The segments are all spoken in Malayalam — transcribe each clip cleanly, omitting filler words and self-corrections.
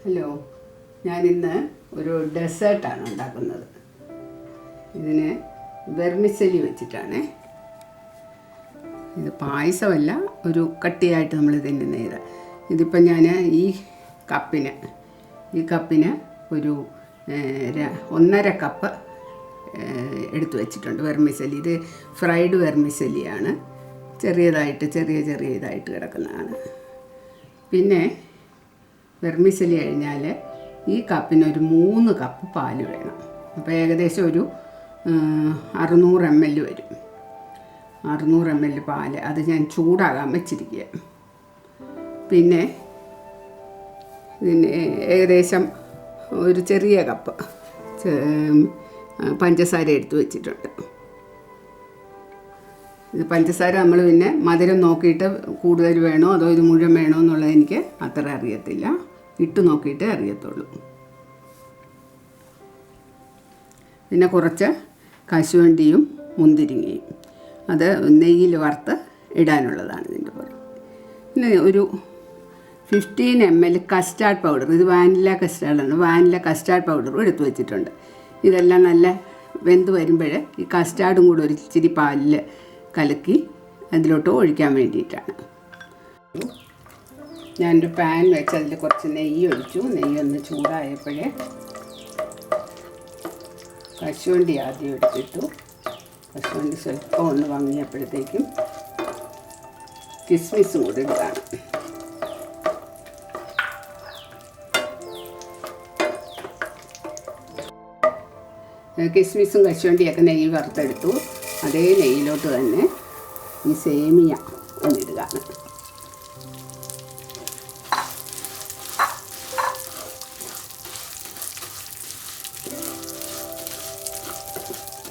ഹലോ, ഞാനിന്ന് ഒരു ഡെസേർട്ടാണ് ഉണ്ടാക്കുന്നത്. ഇതിന് വെർമിസെലി വെച്ചിട്ടാണ്. ഇത് പായസമല്ല, ഒരു കട്ടിയായിട്ട് നമ്മൾ തിന്നുന്ന ഇത്. ഇതിപ്പോൾ ഞാൻ ഈ കപ്പിന് ഒരു 1.5 കപ്പ് എടുത്തു വെച്ചിട്ടുണ്ട് വെർമിസെലി. ഇത് ഫ്രൈഡ് വെർമിസെലിയാണ്, ചെറിയ ഇതായിട്ട് കിടക്കുന്നതാണ്. പിന്നെ വെർമിസെലി കഴിഞ്ഞാൽ ഈ കപ്പിനൊരു 3 കപ്പ് പാല് വേണം. അപ്പോൾ ഏകദേശം ഒരു 600 ml വരും. 600 ml പാല് അത് ഞാൻ ചൂടാകാൻ വെച്ചിരിക്കുക. പിന്നെ ഇതിന് ഏകദേശം ഒരു ചെറിയ കപ്പ് പഞ്ചസാര എടുത്തു വെച്ചിട്ടുണ്ട്. ഇത് പഞ്ചസാര നമ്മൾ പിന്നെ മധുരം നോക്കിയിട്ട് കൂടുതൽ വേണോ അതോ ഇത് മുഴുവൻ വേണോ എന്നുള്ളത് എനിക്ക് അത്ര അറിയത്തില്ല. ഇട്ട് നോക്കിയിട്ടേ അറിയത്തുള്ളൂ. പിന്നെ കുറച്ച് കശുവണ്ടിയും മുന്തിരിങ്ങയും അത് നെയ്യിൽ വറുത്ത് ഇടാനുള്ളതാണ് ഇതിൻ്റെ പുറം. പിന്നെ ഒരു 15 ml കസ്റ്റാർഡ് പൗഡർ, ഇത് വാനില കസ്റ്റാർഡാണ്, വാനില കസ്റ്റാർഡ് പൗഡറും എടുത്തു വെച്ചിട്ടുണ്ട്. ഇതെല്ലാം നല്ല വെന്ത് വരുമ്പോൾ ഈ കസ്റ്റാർഡും കൂടെ ഒരു ഇച്ചിരി പാലിൽ കലക്കി അതിലോട്ട് ഒഴിക്കാൻ വേണ്ടിയിട്ടാണ്. ഞാനൊരു പാൻ വെച്ച് അതിൽ കുറച്ച് നെയ്യ് ഒഴിച്ചു. നെയ്യൊന്ന് ചൂടായപ്പോഴേ കശുവണ്ടി ആദ്യം എടുത്തിട്ടു. കശുവണ്ടി സ്വല്പം ഒന്ന് വാങ്ങിയപ്പോഴത്തേക്കും കിസ്മിസും കൂടി ഇടുകയാണ്. കിസ്മിസും കശുവണ്ടിയൊക്കെ നെയ്യ് വറുത്തെടുത്തു. അതേ നെയ്യിലോട്ട് തന്നെ ഈ സേമിയ ഒന്നിടുകയാണ്.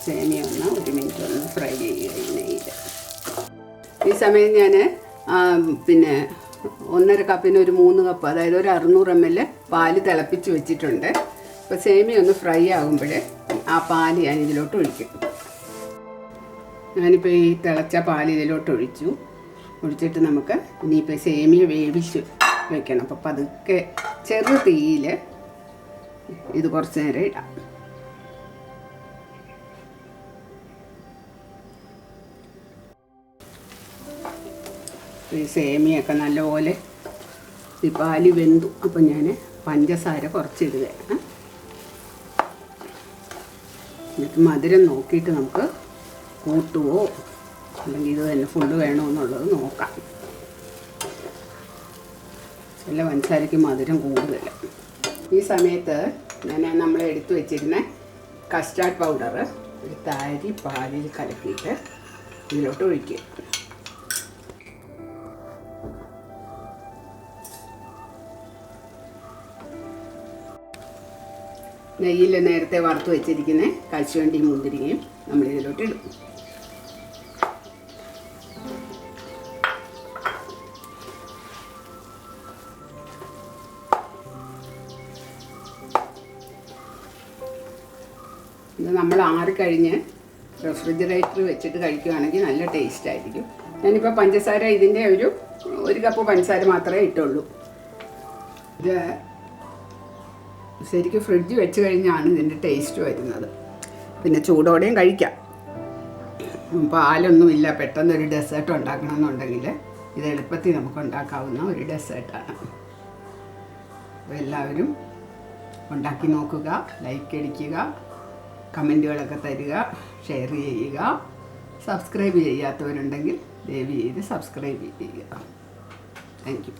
സേമിയ ഒന്ന് 1 മിനിറ്റ് ഒന്ന് ഫ്രൈ ചെയ്യുക ഈ നെയ്യിൽ. ഈ സമയം ഞാൻ പിന്നെ 1.5 കപ്പിന് ഒരു 3 കപ്പ്, അതായത് ഒരു 600 ml പാല് തിളപ്പിച്ച് വെച്ചിട്ടുണ്ട്. അപ്പോൾ സേമിയ ഒന്ന് ഫ്രൈ ആകുമ്പോൾ ആ പാല് ഞാൻ ഇതിലോട്ട് ഒഴിക്കും. ഞാനിപ്പോൾ ഈ തിളച്ച പാൽ ഇതിലോട്ട് ഒഴിച്ചിട്ട് നമുക്ക് ഇനിയിപ്പോൾ സേമിയ വേവിച്ച് വെക്കണം. അപ്പോൾ പതുക്കെ ചെറു തീയിൽ ഇത് കുറച്ച് നേരം ഇടാം. ഈ സേമിയൊക്കെ നല്ലപോലെ ഈ പാല് വെന്തു. അപ്പം ഞാൻ പഞ്ചസാര കുറച്ചിടുകയാണ്. എന്നിട്ട് മധുരം നോക്കിയിട്ട് നമുക്ക് കൂട്ടുവോ അല്ലെങ്കിൽ ഇത് തന്നെ ഫുള്ള് വേണോ എന്നുള്ളത് നോക്കാം. ചില പഞ്ചസാരയ്ക്ക് മധുരം കൂടുതൽ. ഈ സമയത്ത് നമ്മൾ എടുത്തു വെച്ചിരുന്ന കസ്റ്റാർഡ് പൗഡർ ഒരു തരി പാലിൽ കലക്കിയിട്ട് ഇതിലോട്ട് ഒഴിക്കുക. നെയ്യിൽ നേരത്തെ വറുത്ത് വെച്ചിരിക്കുന്ന കശുവണ്ടിയും മുന്തിരിങ്ങയും നമ്മളിതിലോട്ട് ഇടും. ഇത് നമ്മൾ ആറിക്കഴിഞ്ഞ് റെഫ്രിജറേറ്ററിൽ വെച്ചിട്ട് കഴിക്കുകയാണെങ്കിൽ നല്ല ടേസ്റ്റ് ആയിരിക്കും. ഞാനിപ്പോൾ പഞ്ചസാര ഇതിൻ്റെ ഒരു കപ്പ് പഞ്ചസാര മാത്രമേ ഇട്ടുള്ളൂ. ഇത് ശരിക്കും ഫ്രിഡ്ജ് വെച്ച് കഴിഞ്ഞാണ് ഇതിൻ്റെ ടേസ്റ്റ് വരുന്നത്. പിന്നെ ചൂടോടെയും കഴിക്കാം. പാലൊന്നുമില്ല, പെട്ടെന്നൊരു ഡെസേർട്ട് ഉണ്ടാക്കണമെന്നുണ്ടെങ്കിൽ ഇത് എളുപ്പത്തിൽ നമുക്ക് ഉണ്ടാക്കാവുന്ന ഒരു ഡെസേർട്ടാണ്. അപ്പോൾ എല്ലാവരും ഉണ്ടാക്കി നോക്കുക, ലൈക്ക് അടിക്കുക, കമൻറ്റുകളൊക്കെ തരിക, ഷെയർ ചെയ്യുക. സബ്സ്ക്രൈബ് ചെയ്യാത്തവരുണ്ടെങ്കിൽ ദയവ് ചെയ്ത് സബ്സ്ക്രൈബ് ചെയ്യുക. Thank you.